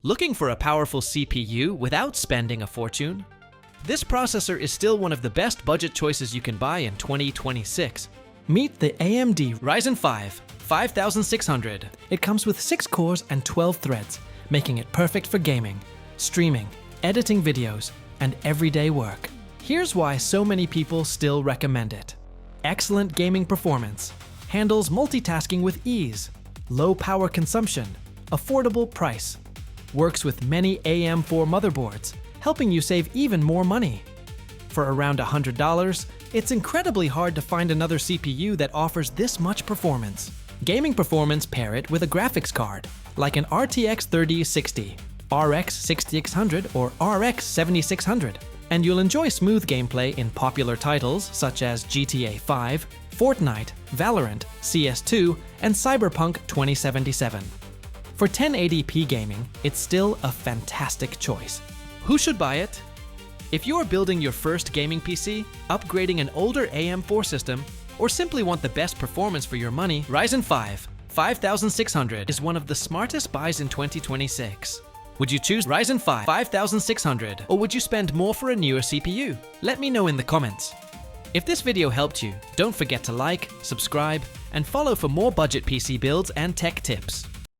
Looking for a powerful CPU without spending a fortune? This processor is still one of the best budget choices you can buy in 2026. Meet the AMD Ryzen 5 5600. It comes with 6 cores and 12 threads, making it perfect for gaming, streaming, editing videos, and everyday work. Here's why so many people still recommend it. Excellent gaming performance, handles multitasking with ease, low power consumption, affordable price, works with many AM4 motherboards, helping you save even more money. For around $100, it's incredibly hard to find another CPU that offers this much performance. Gaming performance pair it with a graphics card, like an RTX 3060, RX 6600, or RX 7600, and you'll enjoy smooth gameplay in popular titles such as GTA 5, Fortnite, Valorant, CS2, and Cyberpunk 2077. For 1080p gaming, it's still a fantastic choice. Who should buy it? If you're building your first gaming PC, upgrading an older AM4 system, or simply want the best performance for your money, Ryzen 5 5600 is one of the smartest buys in 2026. Would you choose Ryzen 5 5600, or would you spend more for a newer CPU? Let me know in the comments. If this video helped you, don't forget to like, subscribe, and follow for more budget PC builds and tech tips.